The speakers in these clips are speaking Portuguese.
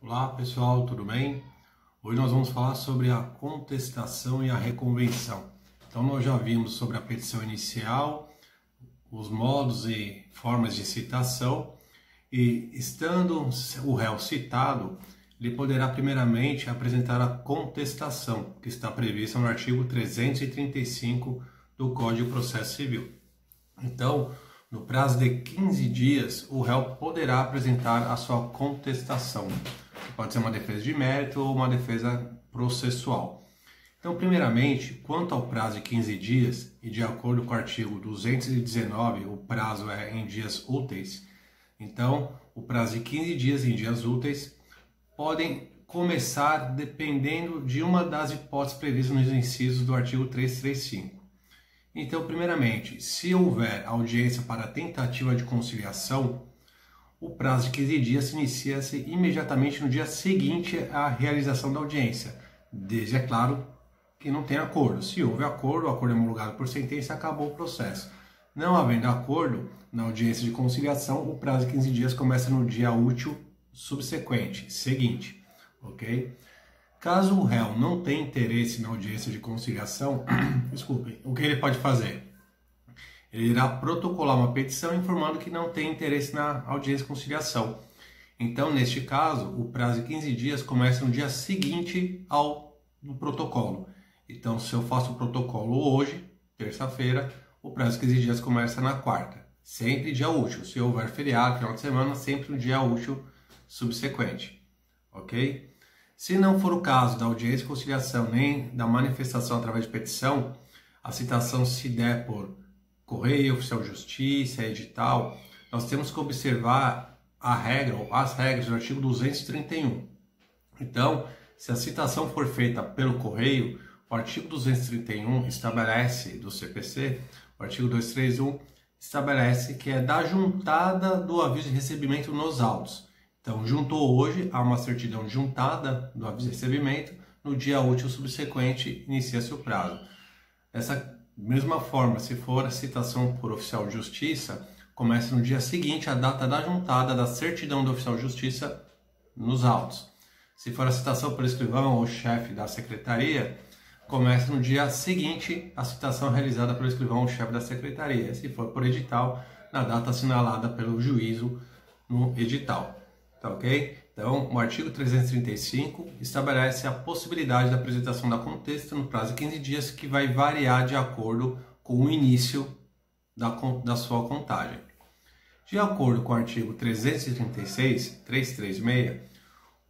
Olá pessoal, tudo bem? Hoje nós vamos falar sobre a contestação e a reconvenção. Então nós já vimos sobre a petição inicial, os modos e formas de citação, e estando o réu citado, ele poderá primeiramente apresentar a contestação, que está prevista no artigo 335 do Código de Processo Civil. Então, no prazo de 15 dias, o réu poderá apresentar a sua contestação, que pode ser uma defesa de mérito ou uma defesa processual. Então, primeiramente, quanto ao prazo de 15 dias, e de acordo com o artigo 219, o prazo é em dias úteis, então, o prazo de 15 dias em dias úteis podem começar dependendo de uma das hipóteses previstas nos incisos do artigo 335. Então, primeiramente, se houver audiência para tentativa de conciliação, o prazo de 15 dias se inicia-se imediatamente no dia seguinte à realização da audiência, desde, é claro, que não tem acordo. Se houve acordo, o acordo é homologado por sentença, acabou o processo. Não havendo acordo, na audiência de conciliação, o prazo de 15 dias começa no dia útil subsequente, seguinte, ok? Caso o réu não tenha interesse na audiência de conciliação, desculpem, o que ele pode fazer? Ele irá protocolar uma petição informando que não tem interesse na audiência de conciliação. Então, neste caso, o prazo de 15 dias começa no dia seguinte ao do protocolo. Então, se eu faço o protocolo hoje, terça-feira, o prazo de 15 dias começa na quarta. Sempre dia útil. Se houver feriado, final de semana, sempre no dia útil subsequente. Ok? Se não for o caso da audiência de conciliação nem da manifestação através de petição, a citação se der por correio, oficial de justiça, edital, nós temos que observar a regra ou as regras do artigo 231. Então, se a citação for feita pelo correio, o artigo 231 estabelece do CPC, o artigo 231 estabelece que é da juntada do aviso de recebimento nos autos. Então, juntou hoje, há uma certidão juntada do aviso de recebimento, no dia útil subsequente inicia-se o prazo. Dessa mesma forma, se for a citação por oficial de justiça, começa no dia seguinte a data da juntada da certidão do oficial de justiça nos autos. Se for a citação por escrivão ou chefe da secretaria, começa no dia seguinte a citação realizada pelo escrivão ou chefe da secretaria. Se for por edital, na data assinalada pelo juízo no edital. Tá ok? Então, o artigo 335 estabelece a possibilidade da apresentação da contesta no prazo de 15 dias, que vai variar de acordo com o início da sua contagem. De acordo com o artigo 336,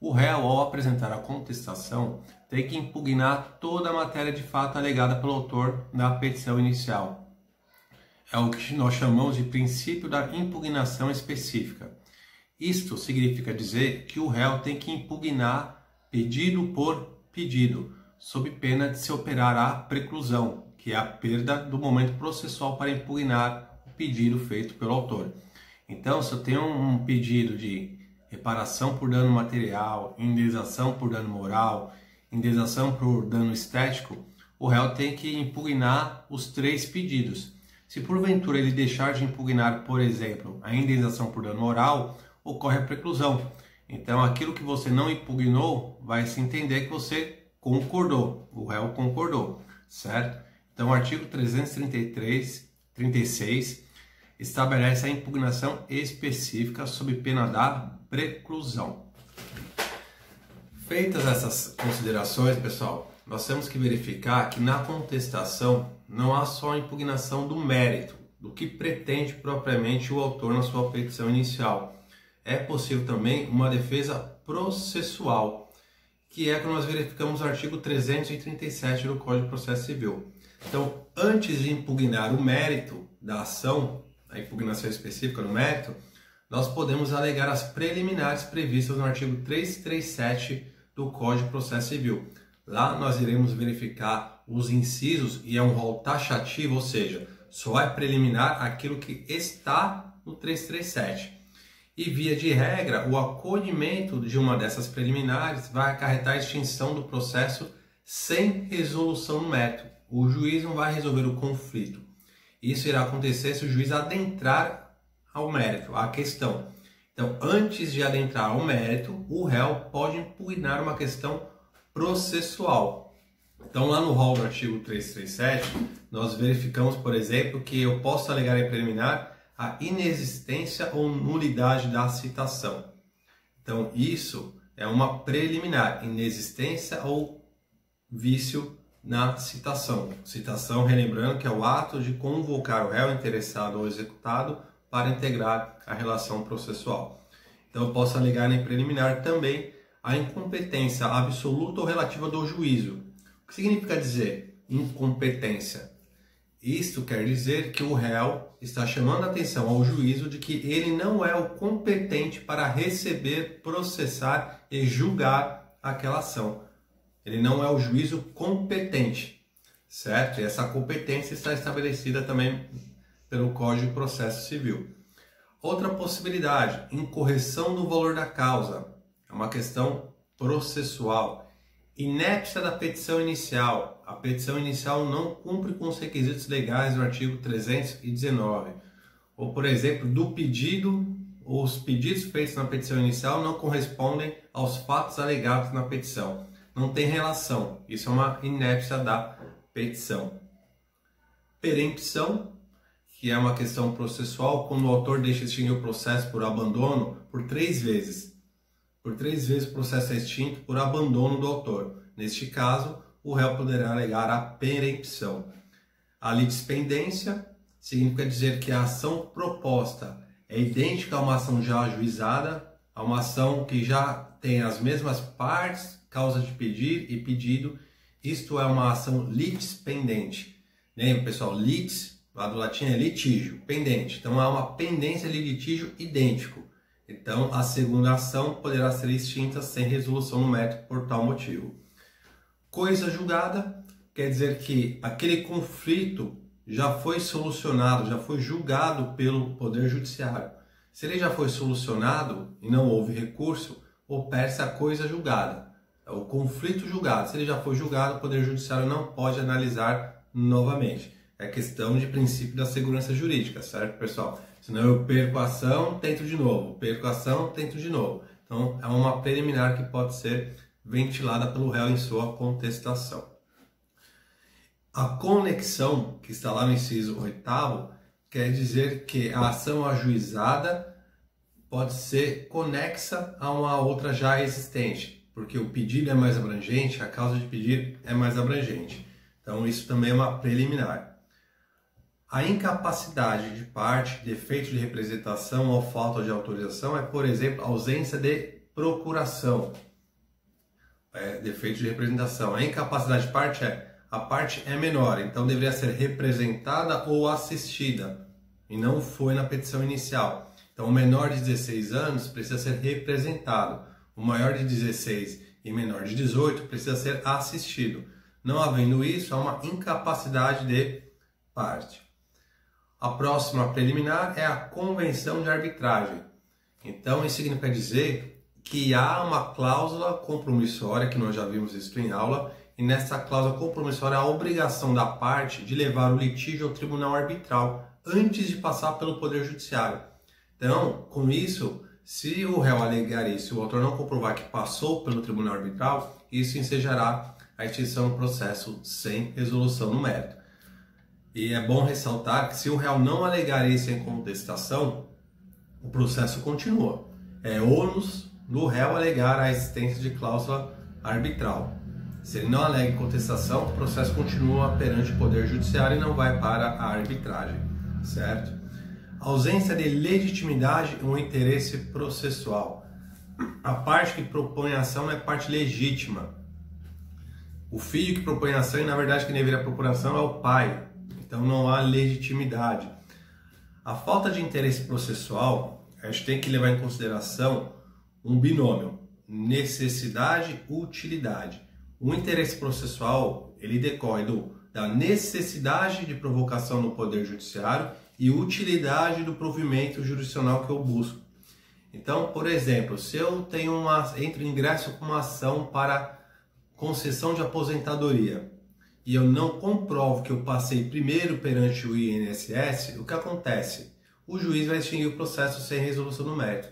o réu, ao apresentar a contestação, tem que impugnar toda a matéria de fato alegada pelo autor da petição inicial. É o que nós chamamos de princípio da impugnação específica. Isto significa dizer que o réu tem que impugnar pedido por pedido, sob pena de se operar a preclusão, que é a perda do momento processual para impugnar o pedido feito pelo autor. Então, se eu tenho um pedido de reparação por dano material, indenização por dano moral, indenização por dano estético, o réu tem que impugnar os três pedidos. Se porventura ele deixar de impugnar, por exemplo, a indenização por dano moral, ocorre a preclusão. Então, aquilo que você não impugnou, vai se entender que você concordou, o réu concordou, certo? Então, o artigo 336 estabelece a impugnação específica sob pena da preclusão. Feitas essas considerações, pessoal, nós temos que verificar que na contestação não há só a impugnação do mérito, do que pretende propriamente o autor na sua petição inicial. É possível também uma defesa processual, que é que nós verificamos o artigo 337 do Código de Processo Civil. Então, antes de impugnar o mérito da ação, a impugnação específica do mérito, nós podemos alegar as preliminares previstas no artigo 337 do Código de Processo Civil. Lá nós iremos verificar os incisos e é um rol taxativo, ou seja, só é preliminar aquilo que está no 337. E, via de regra, o acolhimento de uma dessas preliminares vai acarretar a extinção do processo sem resolução no mérito. O juiz não vai resolver o conflito. Isso irá acontecer se o juiz adentrar ao mérito, à questão. Então, antes de adentrar ao mérito, o réu pode impugnar uma questão processual. Então, lá no rol do artigo 337, nós verificamos, por exemplo, que eu posso alegar em preliminar a inexistência ou nulidade da citação. Então, isso é uma preliminar, inexistência ou vício na citação. Citação, relembrando que é o ato de convocar o réu interessado ou executado para integrar a relação processual. Então, eu posso alegar em preliminar também a incompetência absoluta ou relativa do juízo. O que significa dizer incompetência? Isto quer dizer que o réu está chamando a atenção ao juízo de que ele não é o competente para receber, processar e julgar aquela ação. Ele não é o juízo competente, certo? E essa competência está estabelecida também pelo Código de Processo Civil. Outra possibilidade, incorreção do valor da causa. É uma questão processual. Inépcia da petição inicial. A petição inicial não cumpre com os requisitos legais do artigo 319. Ou, por exemplo, do pedido, os pedidos feitos na petição inicial não correspondem aos fatos alegados na petição. Não tem relação. Isso é uma inépcia da petição. Perempção, que é uma questão processual, quando o autor deixa extinguir o processo por abandono por 3 vezes. Por 3 vezes o processo é extinto por abandono do autor. Neste caso, o réu poderá alegar a perempção. A litispendência significa dizer que a ação proposta é idêntica a uma ação já ajuizada, a uma ação que já tem as mesmas partes, causa de pedir e pedido. Isto é uma ação litispendente. Lembra, pessoal? Litis, lá do latim, é litígio, pendente. Então, há uma pendência de litígio idêntico. Então, a segunda ação poderá ser extinta sem resolução no mérito por tal motivo. Coisa julgada quer dizer que aquele conflito já foi solucionado, já foi julgado pelo Poder Judiciário. Se ele já foi solucionado e não houve recurso, opera-se a coisa julgada. É o conflito julgado. Se ele já foi julgado, o Poder Judiciário não pode analisar novamente. É questão de princípio da segurança jurídica, certo, pessoal? Senão eu perco a ação, tento de novo. Perco a ação, tento de novo. Então, é uma preliminar que pode ser ventilada pelo réu em sua contestação. A conexão, que está lá no inciso 8º, quer dizer que a ação ajuizada pode ser conexa a uma outra já existente, porque o pedido é mais abrangente, a causa de pedir é mais abrangente. Então, isso também é uma preliminar. A incapacidade de parte, defeito de representação ou falta de autorização é, por exemplo, ausência de procuração. Defeito de representação. A incapacidade de parte a parte é menor, então deveria ser representada ou assistida, e não foi na petição inicial. Então, o menor de 16 anos precisa ser representado. O maior de 16 e menor de 18 precisa ser assistido. Não havendo isso, há uma incapacidade de parte. A próxima preliminar é a convenção de arbitragem. Então, isso significa dizer que há uma cláusula compromissória, que nós já vimos isso em aula, e nessa cláusula compromissória há a obrigação da parte de levar o litígio ao tribunal arbitral antes de passar pelo Poder Judiciário. Então, com isso, se o réu alegar isso e o autor não comprovar que passou pelo tribunal arbitral, isso ensejará a extinção do processo sem resolução no mérito. E é bom ressaltar que se o réu não alegar isso em contestação, o processo continua. É ônus do réu alegar a existência de cláusula arbitral. Se ele não alega em contestação, o processo continua perante o Poder Judiciário e não vai para a arbitragem, certo? Ausência de legitimidade ou interesse processual. A parte que propõe a ação é parte legítima. O filho que propõe a ação e, na verdade, quem deveria propor a ação é o pai. Então, não há legitimidade. A falta de interesse processual, a gente tem que levar em consideração um binômio, necessidade-utilidade. O interesse processual, ele decorre da necessidade de provocação no Poder Judiciário e utilidade do provimento jurisdicional que eu busco. Então, por exemplo, se eu tenho ingresso com uma ação para concessão de aposentadoria, e eu não comprovo que eu passei primeiro perante o INSS, o que acontece? O juiz vai extinguir o processo sem resolução no mérito.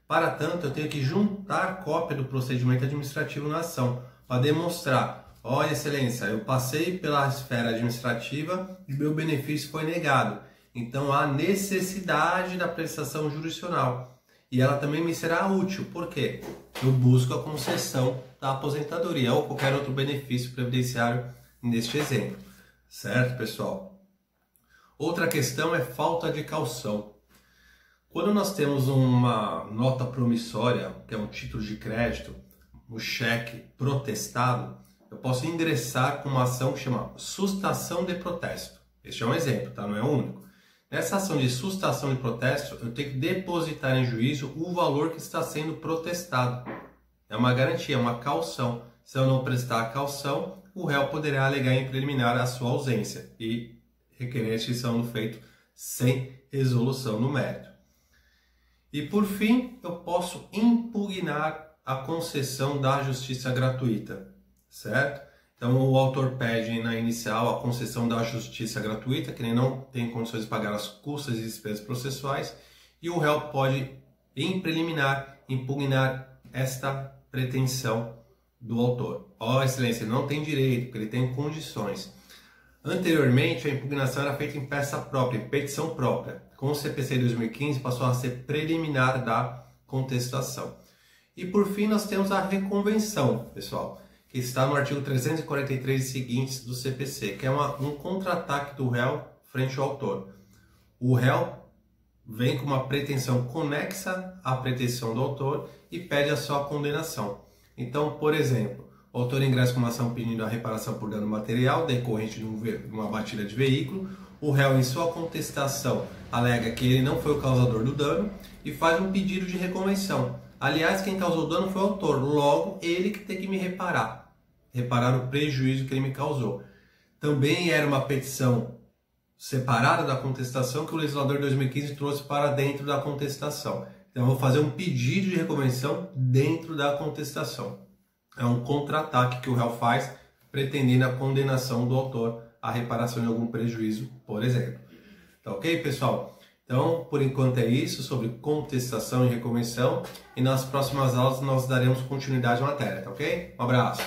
Para tanto, eu tenho que juntar cópia do procedimento administrativo na ação, para demonstrar, olha, excelência, eu passei pela esfera administrativa e meu benefício foi negado. Então, há necessidade da prestação jurisdicional. E ela também me será útil, por quê? Eu busco a concessão da aposentadoria ou qualquer outro benefício previdenciário neste exemplo. Certo, pessoal? Outra questão é falta de caução. Quando nós temos uma nota promissória, que é um título de crédito, um cheque protestado, eu posso ingressar com uma ação que chama sustação de protesto. Este é um exemplo, tá? Não é o único. Nessa ação de sustação de protesto, eu tenho que depositar em juízo o valor que está sendo protestado. É uma garantia, é uma caução. Se eu não prestar a caução, o réu poderá alegar em preliminar a sua ausência e requerer a extinção do feito sem resolução no mérito. E por fim, eu posso impugnar a concessão da justiça gratuita, certo? Então o autor pede na inicial a concessão da justiça gratuita, que ele não tem condições de pagar as custas e despesas processuais, e o réu pode, em preliminar, impugnar esta pretensão do autor. Ó, excelência, ele não tem direito, porque ele tem condições. Anteriormente, a impugnação era feita em peça própria, em petição própria. Com o CPC 2015, passou a ser preliminar da contestação. E por fim, nós temos a reconvenção, pessoal, que está no artigo 343 e seguintes do CPC, que é um contra-ataque do réu frente ao autor. O réu vem com uma pretensão conexa à pretensão do autor e pede a sua condenação. Então, por exemplo, o autor ingressa com uma ação pedindo a reparação por dano material decorrente de uma batida de veículo. O réu, em sua contestação, alega que ele não foi o causador do dano e faz um pedido de reconvenção. Aliás, quem causou o dano foi o autor, logo ele que tem que me reparar o prejuízo que ele me causou. Também era uma petição separada da contestação que o legislador de 2015 trouxe para dentro da contestação. Então eu vou fazer um pedido de reconvenção dentro da contestação. É um contra-ataque que o réu faz pretendendo a condenação do autor à reparação de algum prejuízo, por exemplo. Tá ok, pessoal? Então, por enquanto é isso sobre contestação e reconvenção, e nas próximas aulas nós daremos continuidade à matéria, tá ok? Um abraço!